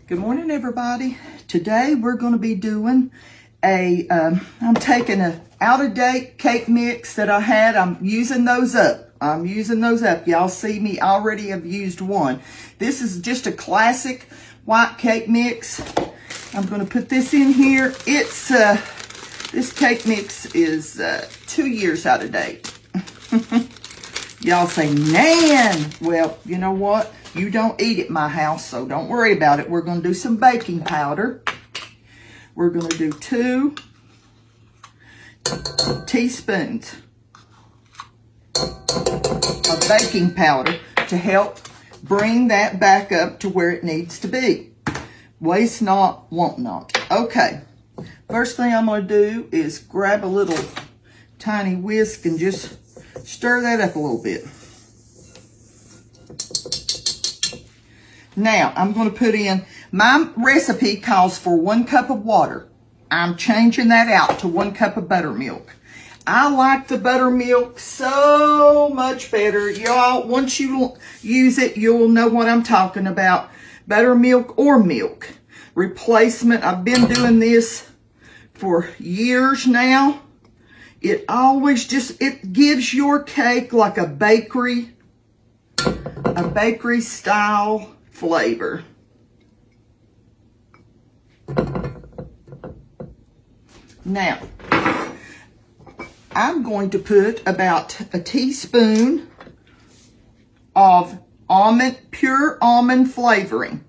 Good morning, everybody. Today we're going to be doing I'm taking a out-of-date cake mix that I had. I'm using those up. Y'all see me already have used one. This is just a classic white cake mix. I'm going to put this in here. It's this cake mix is 2 years out of date. Y'all say, Nan. Well, you know what? You don't eat at my house, so don't worry about it. We're going to do some baking powder. We're going to do 2 teaspoons of baking powder to help bring that back up to where it needs to be. Waste not, want not. Okay. First thing I'm going to do is grab a little tiny whisk and just stir that up a little bit. Now, I'm going to put in, my recipe calls for 1 cup of water. I'm changing that out to 1 cup of buttermilk. I like the buttermilk so much better. Y'all, once you use it, you'll know what I'm talking about. Buttermilk or milk replacement. I've been doing this for years now. It always it gives your cake like a bakery style flavor. Now, I'm going to put about a teaspoon of pure almond flavoring.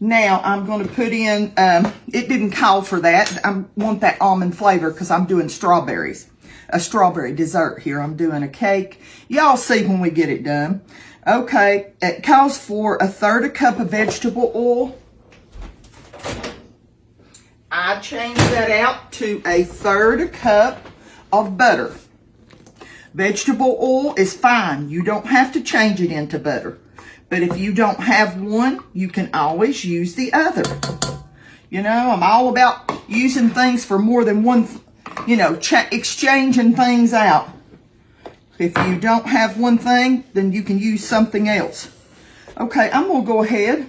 Now, I'm going to put in, it didn't call for that. I want that almond flavor because I'm doing strawberries. A strawberry dessert here. I'm doing a cake. Y'all see when we get it done. Okay, it calls for 1/3 cup of vegetable oil. I changed that out to 1/3 cup of butter. Vegetable oil is fine. You don't have to change it into butter. But if you don't have one, you can always use the other. You know, I'm all about using things for more than one, exchanging things out. If you don't have one thing, then you can use something else. Okay, I'm going to go ahead,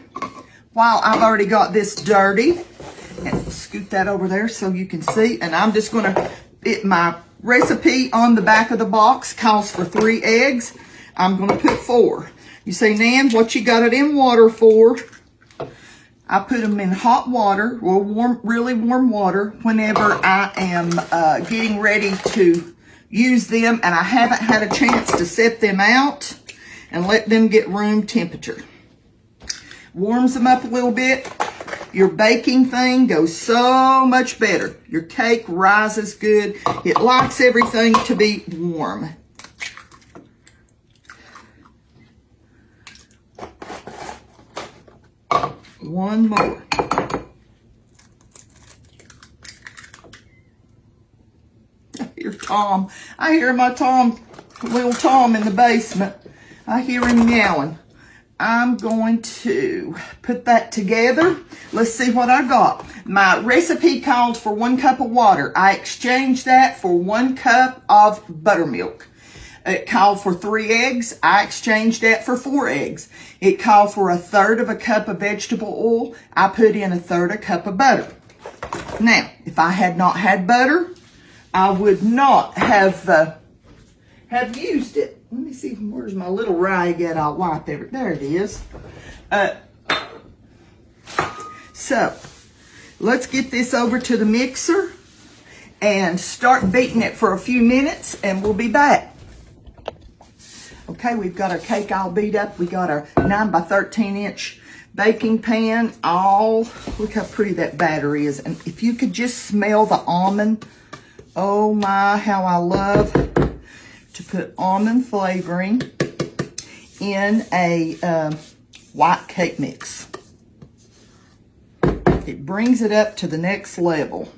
while I've already got this dirty, and scoot that over there so you can see. And I'm just going to, my recipe on the back of the box calls for 3 eggs. I'm going to put 4. You say, Nan, what you got it in water for? I put them in hot water, or really warm water, whenever I am getting ready to use them and I haven't had a chance to set them out and let them get room temperature. Warms them up a little bit. Your baking thing goes so much better. Your cake rises good. It likes everything to be warm. One more. I hear Tom. I hear my little Tom in the basement. I hear him yelling. I'm going to put that together. Let's see what I got. My recipe called for 1 cup of water. I exchanged that for 1 cup of buttermilk. It called for 3 eggs. I exchanged that for 4 eggs. It called for 1/3 cup of vegetable oil. I put in 1/3 cup of butter. Now, if I had not had butter, I would not have used it. Let me see, where's my little rag at? I'll wipe everything. There it is. So, let's get this over to the mixer and start beating it for a few minutes, and we'll be back. Okay, we've got our cake all beat up. We got our 9 by 13 inch baking pan. Look how pretty that batter is. And if you could just smell the almond, oh my, how I love to put almond flavoring in a white cake mix. It brings it up to the next level.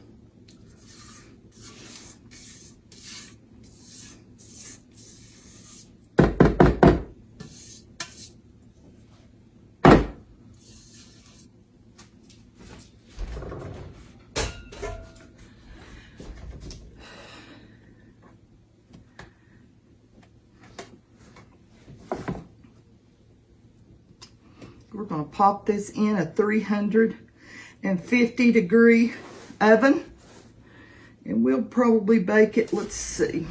We're going to pop this in a 350-degree oven. And we'll probably bake it, let's see.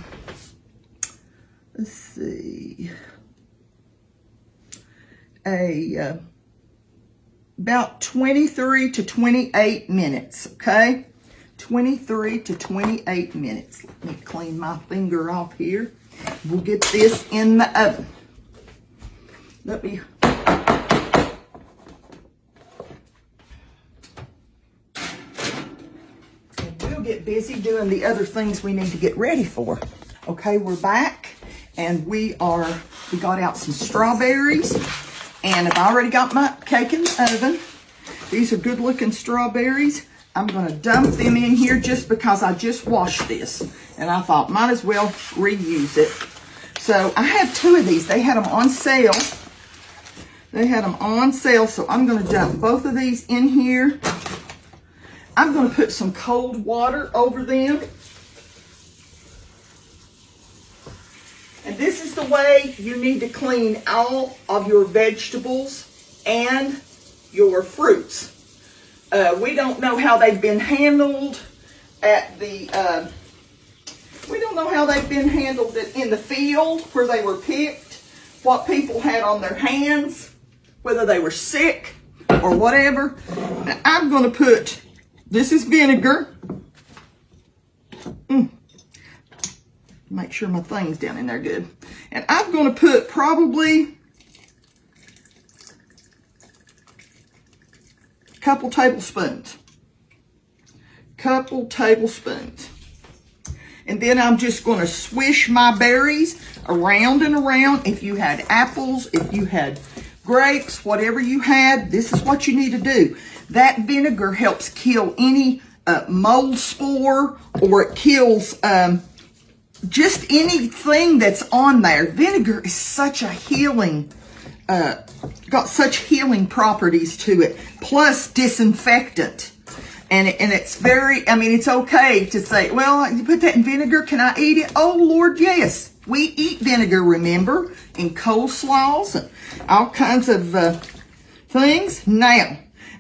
About 23 to 28 minutes, okay? 23 to 28 minutes. Let me clean my finger off here. We'll get this in the oven. We'll get busy doing the other things we need to get ready for. Okay, we're back, and we got out some strawberries, and I've already got my cake in the oven. These are good looking strawberries. I'm going to dump them in here just because I just washed this, and I thought might as well reuse it. So I have 2 of these. They had them on sale. So I'm going to dump both of these in here. I'm going to put some cold water over them. And this is the way you need to clean all of your vegetables and your fruits. We don't know how they've been handled in the field where they were picked, what people had on their hands, whether they were sick or whatever. Now, I'm going to put, this is vinegar. Make sure my thing's down in there good. And I'm going to put probably a couple tablespoons. And then I'm just going to swish my berries around and around. If you had apples, if you had grapes, whatever you had, this is what you need to do. That vinegar helps kill any mold spore, or it kills just anything that's on there. Vinegar is such a healing, got such healing properties to it, plus disinfectant. And it's very, I mean, it's okay to say, well, you put that in vinegar, can I eat it? Oh, Lord, yes. We eat vinegar, remember, in coleslaws and all kinds of things. Now,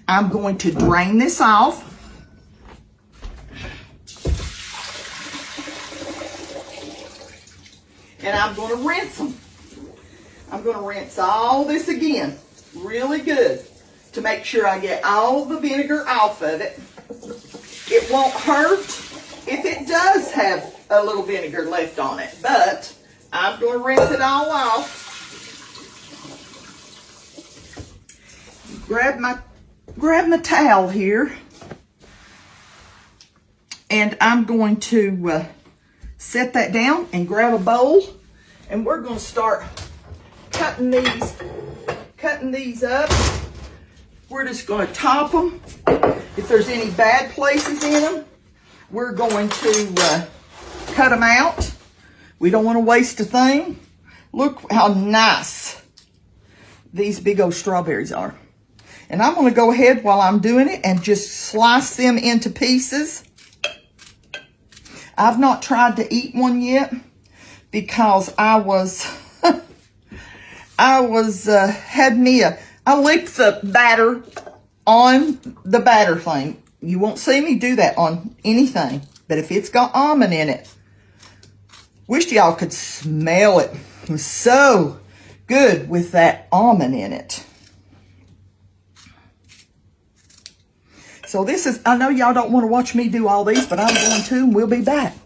I'm going to drain this off. And I'm going to rinse them. I'm going to rinse all this again really good to make sure I get all the vinegar off of it. It won't hurt if it does have a little vinegar left on it, but I'm going to rinse it all off. Grab my towel here, and I'm going to set that down and grab a bowl, and we're going to start cutting these up. We're just going to top them. If there's any bad places in them, we're going to cut them out. We don't want to waste a thing. Look how nice these big old strawberries are. And I'm going to go ahead while I'm doing it and just slice them into pieces. I've not tried to eat one yet because I licked the batter on the batter thing. You won't see me do that on anything, but if it's got almond in it, wish y'all could smell it. It was so good with that almond in it. So this is, I know y'all don't want to watch me do all these, but I'm going to, and we'll be back.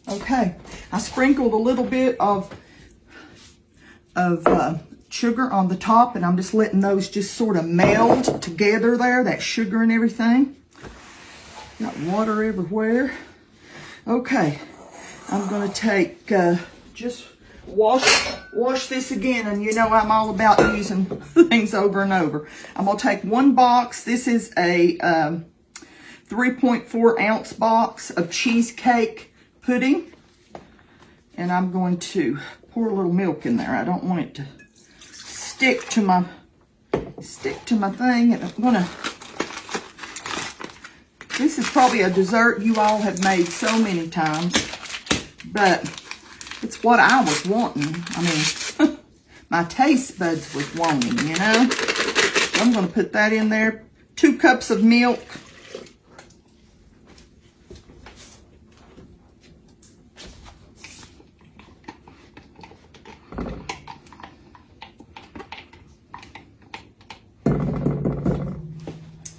Okay, I sprinkled a little bit of sugar on the top, and I'm just letting those just sort of meld together there, that sugar and everything. Got water everywhere. Okay, I'm going to take, just wash this again, and you know I'm all about using things over and over. I'm going to take one box. This is a 3.4 ounce box of cheesecake pudding, and I'm going to pour a little milk in there. I don't want it to stick to my thing, and I'm going to, this is probably a dessert you all have made so many times, but it's what I was wanting. I mean, my taste buds was wanting, you know. I'm going to put that in there. 2 cups of milk.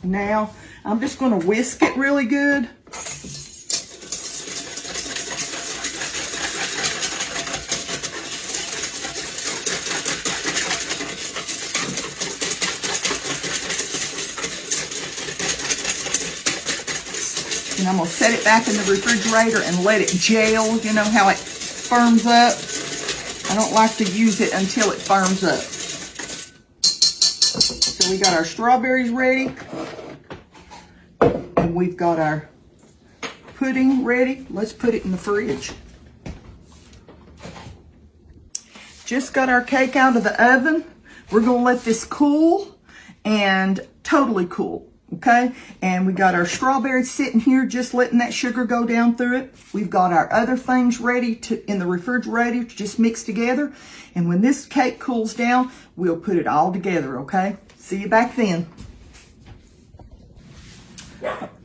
Now, I'm just going to whisk it really good. And I'm going to set it back in the refrigerator and let it gel. You know how it firms up? I don't like to use it until it firms up. So we got our strawberries ready. And we've got our pudding ready. Let's put it in the fridge. Just got our cake out of the oven. We're going to let this cool and totally cool. Okay, and we got our strawberries sitting here, just letting that sugar go down through it. We've got our other things ready in the refrigerator to just mix together. And when this cake cools down, we'll put it all together, okay? See you back then.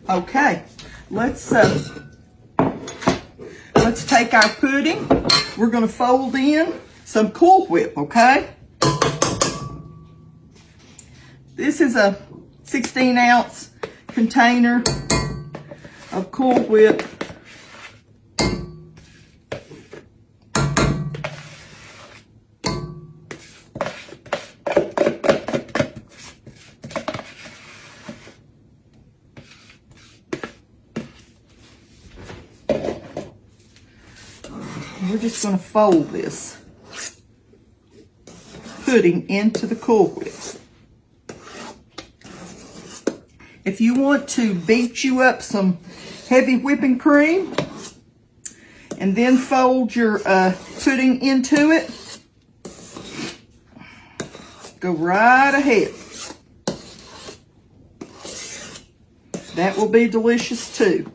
Okay, let's take our pudding. We're gonna fold in some Cool Whip, okay? This is a 16-ounce container of Cool Whip. We're just going to fold this pudding into the Cool Whip. If you want to beat you up some heavy whipping cream and then fold your pudding into it, go right ahead. That will be delicious too.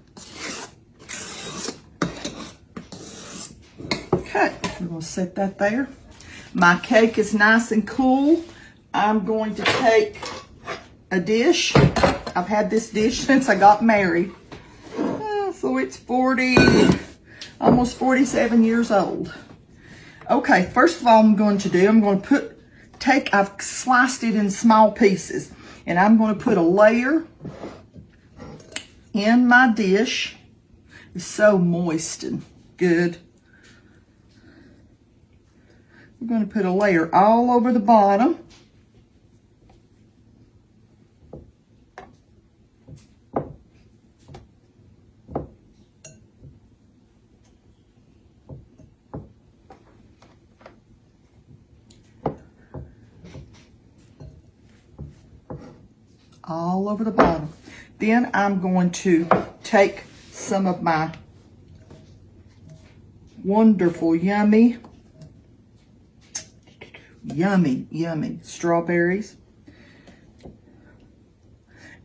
Okay, we're going to set that there. My cake is nice and cool. I'm going to take a dish. I've had this dish since I got married. So it's almost 47 years old. Okay, first of all, I'm going to I've sliced it in small pieces, and I'm going to put a layer in my dish. It's so moist and good. We're going to put a layer all over the bottom. All over the bottom. Then I'm going to take some of my wonderful, yummy strawberries.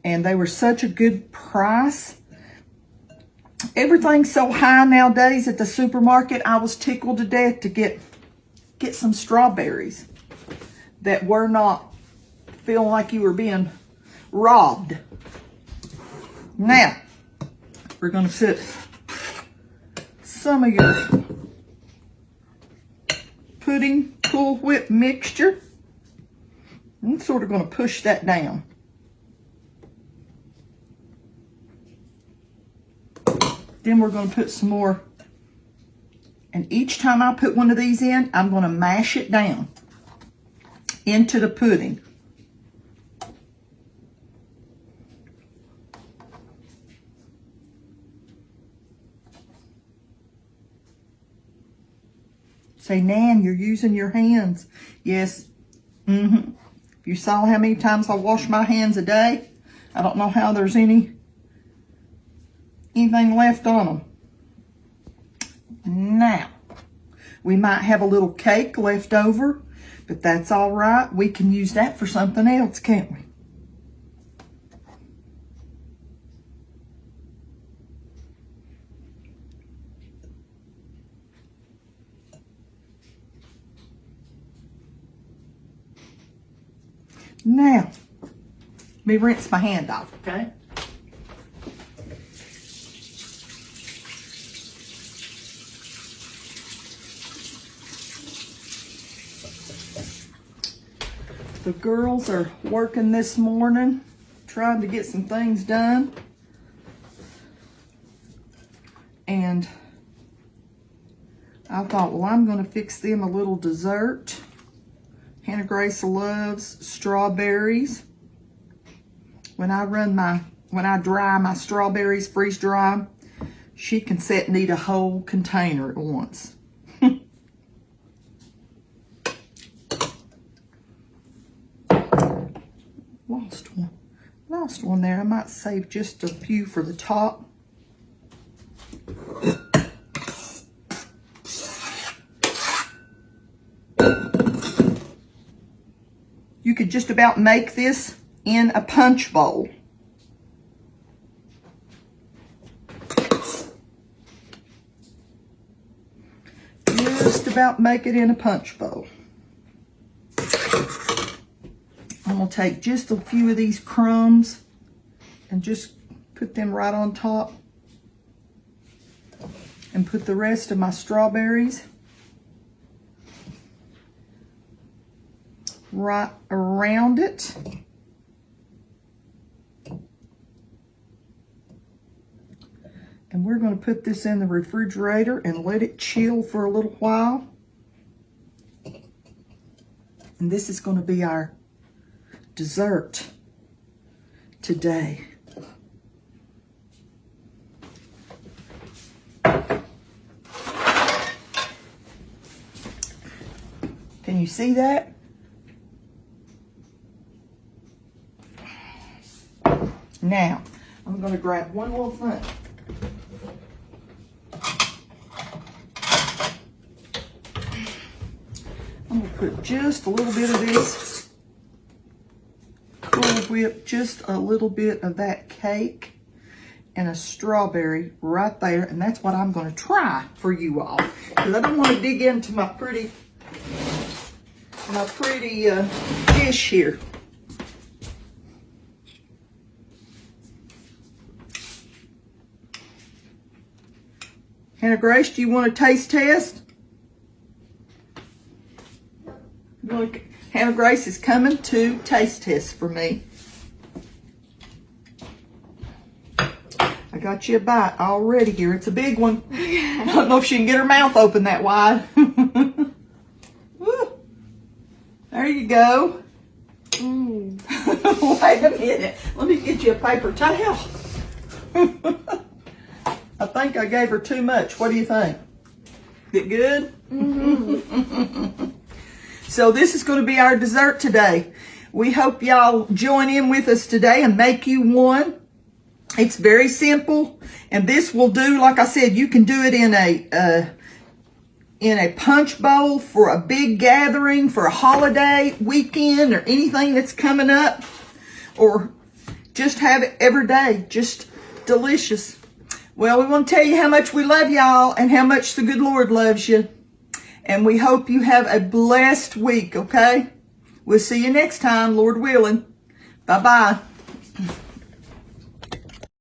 And they were such a good price. Everything's so high nowadays at the supermarket. I was tickled to death to get some strawberries that were not feeling like you were being robbed. Now, we're going to put some of your pudding Cool Whip mixture. I'm sort of going to push that down. Then we're going to put some more. And each time I put one of these in, I'm going to mash it down into the pudding. Say, Nan, you're using your hands. Yes. If you saw how many times I wash my hands a day, I don't know how there's anything left on them. Now, we might have a little cake left over, but that's all right. We can use that for something else, can't we? Now, Let me rinse my hand off, okay? The girls are working this morning, trying to get some things done. And I thought, well, I'm going to fix them a little dessert. Hannah Grace loves strawberries. When I dry my strawberries, freeze dry 'em, she can sit and eat a whole container at once. Lost one there. I might save just a few for the top. You could just about make this in a punch bowl. Just about make it in a punch bowl. I'm going to take just a few of these crumbs and just put them right on top. And put the rest of my strawberries right around it. And we're going to put this in the refrigerator and let it chill for a little while. And this is going to be our dessert today. Can you see that? Now, I'm going to grab one little thing. I'm going to put just a little bit of this Cool Whip, just a little bit of that cake and a strawberry right there. And that's what I'm going to try for you all. Because I don't want to dig into my pretty dish here. Hannah Grace, do you want a taste test? Look, Hannah Grace is coming to taste test for me. I got you a bite already here. It's a big one. I don't know if she can get her mouth open that wide. There you go. Wait a minute. Let me get you a paper towel. I think I gave her too much. What do you think? Get good? Mm-hmm. So this is going to be our dessert today. We hope y'all join in with us today and make you one. It's very simple. And this will do, like I said, you can do it in a punch bowl for a big gathering, for a holiday weekend, or anything that's coming up. Or just have it every day. Just delicious. Well, we want to tell you how much we love y'all and how much the good Lord loves you. And we hope you have a blessed week, okay? We'll see you next time, Lord willing. Bye-bye.